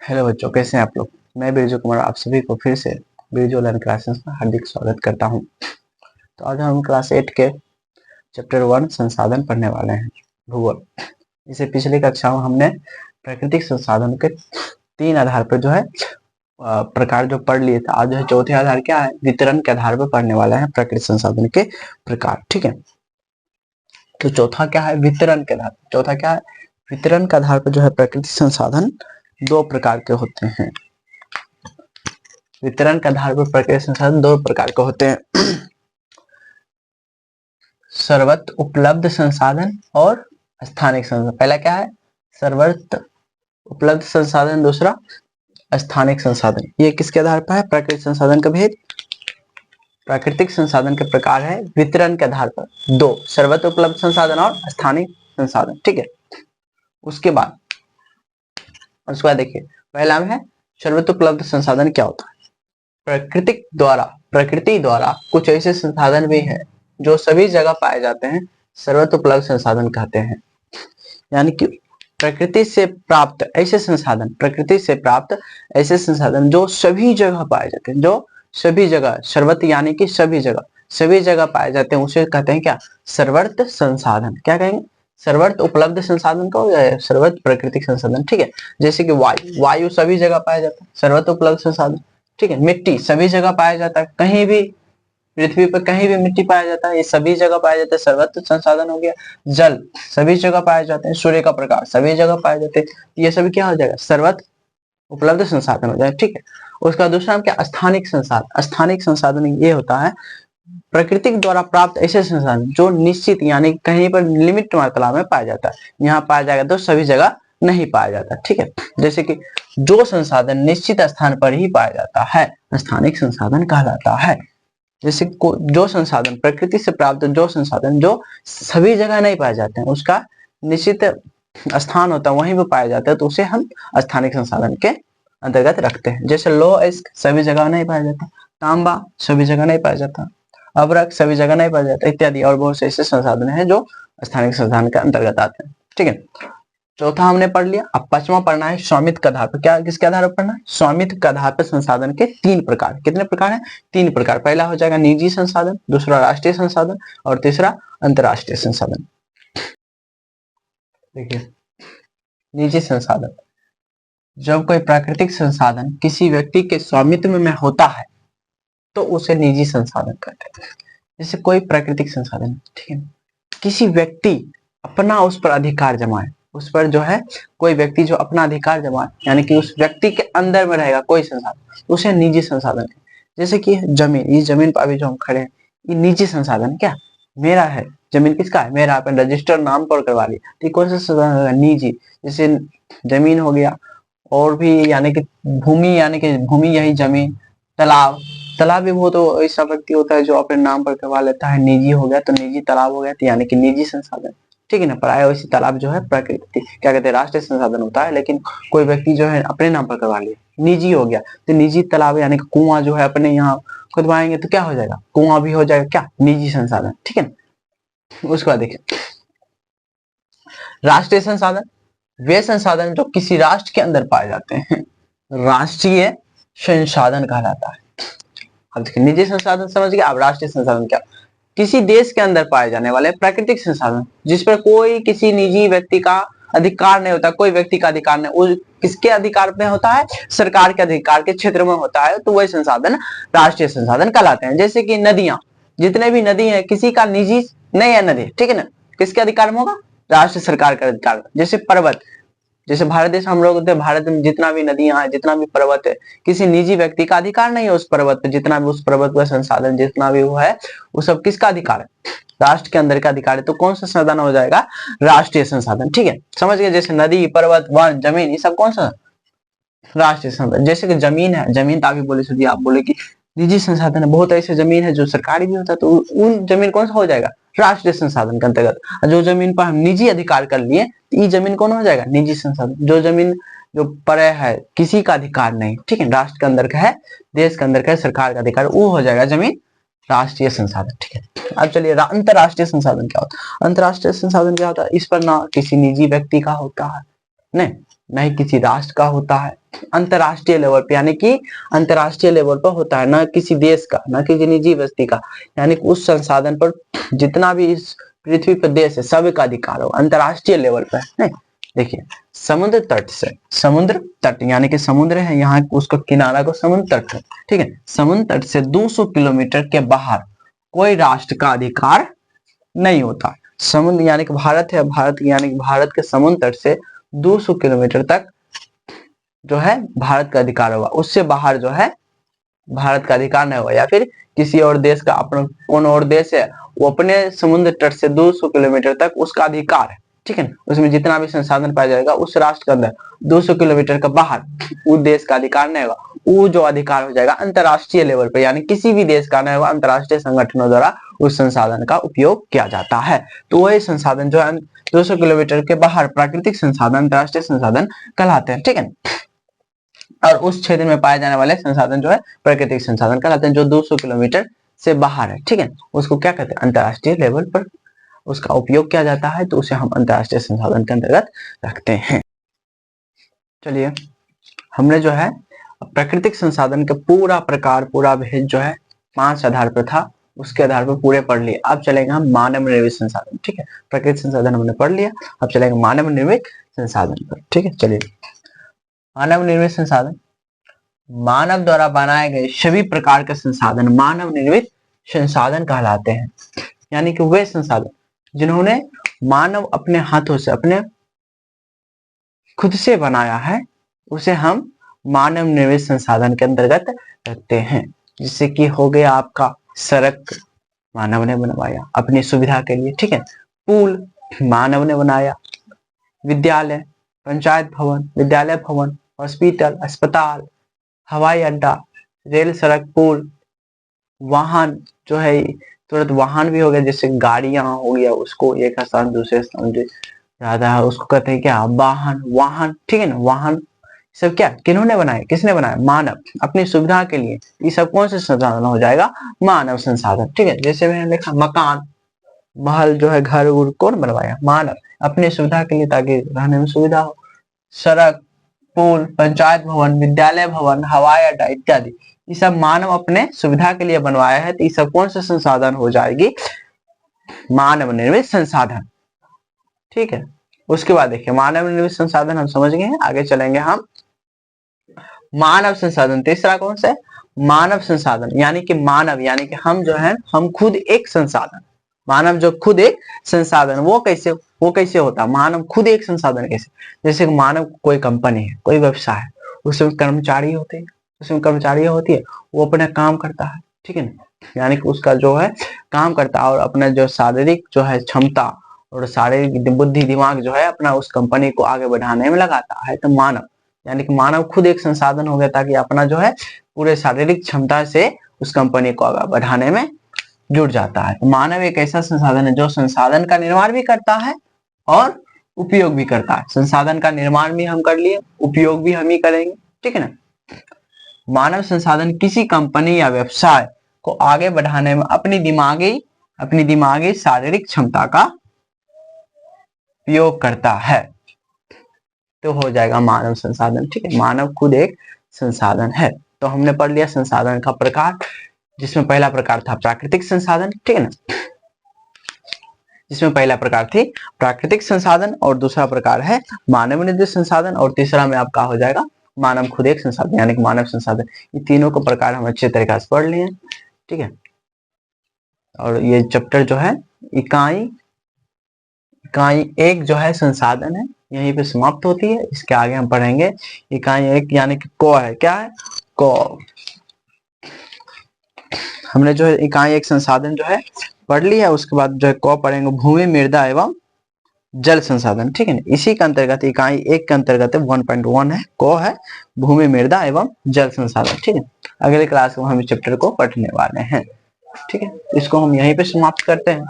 Hello बच्चों, कैसे हैं आप लोग। मैं बिरजू कुमार आप सभी को फिर से बिरजू ऑनलाइन क्लासेस में हार्दिक स्वागत करता हूं। तो आज हम क्लास 8 के चैप्टर 1 संसाधन पढ़ने वाले हैं, भूगोल। इसे पिछली कक्षा में हमने प्राकृतिक संसाधन के 3 आधार पर जो है प्रकार जो पढ़ लिए थे। आज जो है चौथे आधार क्या है, वितरण के आधार पर पढ़ने वाला है प्राकृतिक संसाधन के प्रकार। ठीक है, तो चौथा क्या है, वितरण के आधार। चौथा क्या है, वितरण के आधार पर जो है प्राकृतिक संसाधन 2 प्रकार के होते हैं। वितरण के आधार पर प्राकृतिक संसाधन 2 प्रकार के होते हैं, सर्वत्र उपलब्ध संसाधन और स्थानिक संसाधन। पहला क्या है, सर्वत्र उपलब्ध संसाधन, दूसरा स्थानिक संसाधन। ये किसके आधार पर है, प्राकृतिक संसाधन का भेद। प्राकृतिक संसाधन के प्रकार है वितरण के आधार पर 2, सर्वत्र उपलब्ध संसाधन और स्थानिक संसाधन। ठीक है, उसके बाद देखिए, पहला में है सर्वत्र उपलब्ध संसाधन। क्या होता है, प्रकृति द्वारा कुछ ऐसे संसाधन भी हैं जो सभी जगह पाए जाते हैं, सर्वत्र उपलब्ध संसाधन कहते हैं। यानी कि प्रकृति से प्राप्त ऐसे संसाधन जो सभी जगह पाए जाते हैं, जो सभी जगह, सर्वत्र यानी कि सभी जगह पाए जाते हैं, उसे कहते हैं क्या, सर्वत्र संसाधन। क्या कहेंगे, सर्वत्र उपलब्ध संसाधन को या सर्वत्र प्राकृतिक संसाधन। ठीक है, जैसे कि वायु सभी जगह पाया जाता है, सर्वत्र उपलब्ध संसाधन। ठीक है, मिट्टी सभी जगह पाया जाता है, कहीं भी पृथ्वी पर कहीं भी मिट्टी पाया जाता है, ये सभी जगह पाया जाता है, सर्वत्र संसाधन हो गया। जल सभी जगह पाए जाते हैं, सूर्य का प्रकाश सभी जगह पाए जाते हैं, ये सभी क्या हो जाएगा, सर्वत्र उपलब्ध संसाधन हो जाएगा। ठीक है, उसका दूसरा क्या, स्थानिक संसाधन। स्थानिक संसाधन ये होता है प्रकृति द्वारा प्राप्त ऐसे संसाधन जो निश्चित यानी कहीं पर लिमिट मात्रा में पाया जाता है, यहाँ पाया जाएगा तो सभी जगह नहीं पाया जाता। ठीक है, जैसे कि जो संसाधन निश्चित स्थान पर ही पाया जाता है स्थानिक संसाधन कहलाता है। जैसे जो संसाधन प्रकृति से प्राप्त, जो संसाधन जो सभी जगह नहीं पाए जाते हैं, उसका निश्चित स्थान होता है, वहीं पर पाया जाता है, तो उसे हम स्थानिक संसाधन के अंतर्गत रखते हैं। जैसे लोह अयस्क सभी जगह नहीं पाया जाता, तांबा सभी जगह नहीं पाया जाता, अभ्रक सभी जगह नहीं पाया जाता, इत्यादि और बहुत से ऐसे संसाधन हैं जो स्थानिक संसाधन के अंतर्गत आते हैं। ठीक है, चौथा हमने पढ़ लिया। अब पांचवा पढ़ना है स्वामित्व के आधार पर। क्या, किसके आधार पर पढ़ना है, स्वामित्व के आधार पर संसाधन के 3 प्रकार। कितने प्रकार हैं, 3 प्रकार। पहला हो जाएगा निजी संसाधन, दूसरा राष्ट्रीय संसाधन और तीसरा अंतरराष्ट्रीय संसाधन। देखिए, निजी संसाधन, जब कोई प्राकृतिक संसाधन किसी व्यक्ति के स्वामित्व में होता है तो उसे निजी संसाधन कहते हैं। जैसे कोई प्राकृतिक संसाधन, ठीक है, किसी व्यक्ति अपना उस पर अधिकार जमाए, उस पर जो है कोई व्यक्ति जो अपना अधिकार जमाए, यानी कि उस व्यक्ति के अंदर में रहेगा कोई संसाधन, उसे निजी संसाधन। जैसे कि जमीन, ये जमीन पर अभी जो हम खड़े हैं, ये निजी संसाधन क्या, मेरा है। जमीन किसका है, मेरा। अपन रजिस्टर नाम पर करवा लिया, तो कौन सा संसाधन होगा, निजी। जैसे जमीन हो गया, और भी यानी कि भूमि, यानी कि भूमि यही जमीन। तालाब भी बहुत ऐसा व्यक्ति होता है जो अपने नाम पर करवा लेता है, निजी हो गया, तो निजी तालाब हो गया, तो यानी कि निजी संसाधन। ठीक है ना, प्राय वैसे तालाब जो है प्रकृति क्या कहते हैं, राष्ट्रीय संसाधन होता है, लेकिन कोई व्यक्ति जो है अपने नाम पर करवा लिया, निजी हो गया। तो निजी तालाब यानी कि कुआं जो है अपने यहाँ खुदवाएंगे तो क्या हो जाएगा, कुआं भी हो जाएगा क्या, निजी संसाधन। ठीक है, उसके बाद देखिए राष्ट्रीय संसाधन, वे संसाधन जो किसी राष्ट्र के अंदर पाए जाते हैं, राष्ट्रीय संसाधन कहलाता है। अब देखिए, निजी संसाधन समझ गए, अब राष्ट्रीय संसाधन क्या, किसी देश के अंदर पाए जाने वाले प्राकृतिक संसाधन जिस पर कोई किसी निजी व्यक्ति का अधिकार नहीं होता, कोई व्यक्ति का अधिकार नहीं, किसके अधिकार में होता है, सरकार के अधिकार के क्षेत्र में होता है, तो वही संसाधन राष्ट्रीय संसाधन कहलाते हैं। जैसे कि नदियां, जितने भी नदी है किसी का निजी नहीं है नदी, ठीक है ना, किसके अधिकार में होगा, राष्ट्र सरकार का अधिकार। जैसे पर्वत, जैसे भारत देश हम लोग, भारत में जितना भी नदियां हैं, जितना भी पर्वत है, किसी निजी व्यक्ति का अधिकार नहीं है उस पर्वत पे, जितना भी उस पर्वत का संसाधन जितना भी वो है, वो सब किसका अधिकार है, राष्ट्र के अंदर का अधिकार है। तो कौन सा संसाधन हो जाएगा, राष्ट्रीय संसाधन। ठीक है, समझ गए, जैसे नदी, पर्वत, वन, जमीन, ये सब कौन सा राष्ट्रीय संसाधन। जैसे कि जमीन है, जमीन तो अभी बोले सुनिए, आप बोले कि निजी संसाधन है, बहुत ऐसे जमीन है जो सरकारी भी होता है, तो उन जमीन कौन सा हो जाएगा, राष्ट्रीय संसाधन के अंतर्गत। जो जमीन पर हम निजी अधिकार कर लिए, ये जमीन कौन हो जाएगा, निजी संसाधन। जो जमीन जो पर है, किसी का अधिकार नहीं, ठीक है, राष्ट्र के अंदर का है, देश के अंदर का है, सरकार का अधिकार, वो हो जाएगा जमीन राष्ट्रीय संसाधन। ठीक है, अब चलिए अंतरराष्ट्रीय संसाधन क्या होता है। अंतरराष्ट्रीय संसाधन क्या होता है, इस पर ना किसी निजी व्यक्ति का होता है, नहीं, न ही किसी राष्ट्र का होता है। अंतर्राष्ट्रीय लेवल पे यानी कि अंतर्राष्ट्रीय लेवल पर होता है, न किसी देश का, न किसी निजी बस्ती का, यानी कि उस संसाधन पर जितना भी इस पृथ्वी पर देश है सभी का अधिकार हो, अंतर्राष्ट्रीय लेवल पर है। देखिए समुद्र तट से, समुद्र तट यानी कि समुद्र है यहाँ उसका किनारा को समुद्र तट है, ठीक है। समुद्र तट से 200 किलोमीटर के बाहर कोई राष्ट्र का अधिकार नहीं होता। समुद्र यानी कि भारत है, भारत यानी कि भारत के समुद्र तट से 200 किलोमीटर तक जो है भारत का अधिकार होगा, उससे बाहर जो है भारत का अधिकार नहीं होगा। या फिर किसी और देश का, अपना कौन और देश है वो अपने समुद्र तट से 200 किलोमीटर तक उसका अधिकार है, ठीक है। उसमें जितना भी संसाधन पाया जाएगा उस राष्ट्र के अंदर 200 किलोमीटर का बाहर उस देश का अधिकार नहीं होगा। वो जो अधिकार हो जाएगा अंतर्राष्ट्रीय लेवल पर, यानी किसी भी देश का नहीं होगा, अंतर्राष्ट्रीय संगठनों द्वारा उस संसाधन का उपयोग किया जाता है। तो वही संसाधन जो है 200 किलोमीटर के बाहर प्राकृतिक संसाधन, अंतर्राष्ट्रीय संसाधन कहलाते हैं, ठीक है। और उस क्षेत्र में पाए जाने वाले संसाधन जो है प्राकृतिक संसाधन कहलाते हैं, जो 200 किलोमीटर से बाहर है, ठीक है। उसको क्या कहते हैं, अंतर्राष्ट्रीय लेवल पर उसका उपयोग किया जाता है, तो उसे हम अंतर्राष्ट्रीय संसाधन के अंतर्गत रखते हैं। चलिए हमने जो है प्राकृतिक संसाधन का पूरा प्रकार, पूरा भेद जो है 5 आधार पर था, उसके आधार पर पूरे पढ़ लिए। अब चलेंगे हम मानव निर्मित संसाधन, ठीक है। प्राकृतिक संसाधन हमने पढ़ लिया, अब चलेंगे मानव निर्मित संसाधन पर, ठीक है। चलिए मानव निर्मित संसाधन, मानव द्वारा बनाए गए सभी प्रकार के संसाधन मानव निर्मित संसाधन कहलाते हैं। यानी कि वे संसाधन जिन्होंने मानव अपने हाथों से, अपने खुद से बनाया है, उसे हम मानव निर्मित संसाधन के अंतर्गत रखते हैं। जिससे कि हो गया आपका सड़क, मानव ने बनवाया अपनी सुविधा के लिए, ठीक है। पुल मानव ने बनाया, विद्यालय, पंचायत भवन, विद्यालय भवन, हॉस्पिटल, अस्पताल, हवाई अड्डा, रेल, सड़क, पुल, वाहन जो है, तुरंत वाहन भी हो गया, जैसे गाड़ियां हो गया, उसको एक स्थान दूसरे स्थान जाता है, उसको कहते हैं क्या, वाहन, वाहन, ठीक है ना। वाहन सब क्या किन्होंने बनाए, किसने बनाया, मानव, अपनी सुविधा के लिए। ये सब कौन से संसाधन हो जाएगा, मानव संसाधन, ठीक है। जैसे मैंने लिखा मकान, महल जो है, घर उर कौन बनवाया, मानव, अपनी सुविधा के लिए, ताकि रहने में सुविधा हो। सड़क, पुल, पंचायत भवन, विद्यालय भवन, हवाई अड्डा इत्यादि, ये सब मानव अपने सुविधा के लिए बनवाया है, तो ये सब कौन से संसाधन हो जाएगी, मानव निर्मित संसाधन, ठीक है। उसके बाद देखिए मानव निर्मित संसाधन हम समझ गए हैं, आगे चलेंगे हम मानव संसाधन। तीसरा कौन सा है, मानव संसाधन, यानी कि मानव यानी कि हम जो है, हम खुद एक संसाधन, मानव जो खुद एक संसाधन, वो कैसे होता है, मानव खुद एक संसाधन कैसे, जैसे मानव कोई कंपनी है, कोई व्यवसाय है, उसमें कर्मचारी होते हैं, उसमें कर्मचारी होती है, वो अपना काम करता है, ठीक है ना। यानी कि उसका जो है काम करता है और अपना जो शारीरिक जो है क्षमता और शारीरिक बुद्धि दिमाग जो है अपना उस कंपनी को आगे बढ़ाने में लगाता है। तो मानव यानी कि मानव खुद एक संसाधन हो गया, ताकि अपना जो है पूरे शारीरिक क्षमता से उस कंपनी को आगे बढ़ाने में जुड़ जाता है। तो मानव एक ऐसा संसाधन है जो संसाधन का निर्माण भी करता है और उपयोग भी करता है। संसाधन का निर्माण भी हम कर लिए, उपयोग भी हम ही करेंगे, ठीक है ना। मानव संसाधन किसी कंपनी या व्यवसाय को आगे बढ़ाने में अपनी दिमागी शारीरिक क्षमता का उपयोग करता है, तो हो जाएगा मानव संसाधन, ठीक है। मानव खुद एक संसाधन है। तो हमने पढ़ लिया संसाधन का प्रकार, जिसमें पहला प्रकार था प्राकृतिक संसाधन, ठीक है ना, जिसमें पहला प्रकार थी प्राकृतिक संसाधन और दूसरा प्रकार है मानव निर्मित संसाधन, और तीसरा में आपका हो जाएगा मानव खुद एक संसाधन यानी कि मानव संसाधन। ये तीनों को प्रकार हम अच्छे तरीके से पढ़ लिए, ठीक है। और ये चैप्टर जो है इकाई एक जो है संसाधन है, यहीं पे समाप्त होती है। इसके आगे हम पढ़ेंगे इकाई एक यानी कि क है, क्या है, क। हमने जो है इकाई एक संसाधन जो है पढ़ लिया, उसके बाद जो है क पढ़ेंगे भूमि, मृदा एवं जल संसाधन, ठीक है ना। इसी के अंतर्गत इकाई एक के अंतर्गत 1.1 है, क है, भूमि, मृदा एवं जल संसाधन, ठीक है। अगले क्लास में हम इस चैप्टर को पढ़ने वाले हैं, ठीक है। इसको हम यहीं पे समाप्त करते हैं।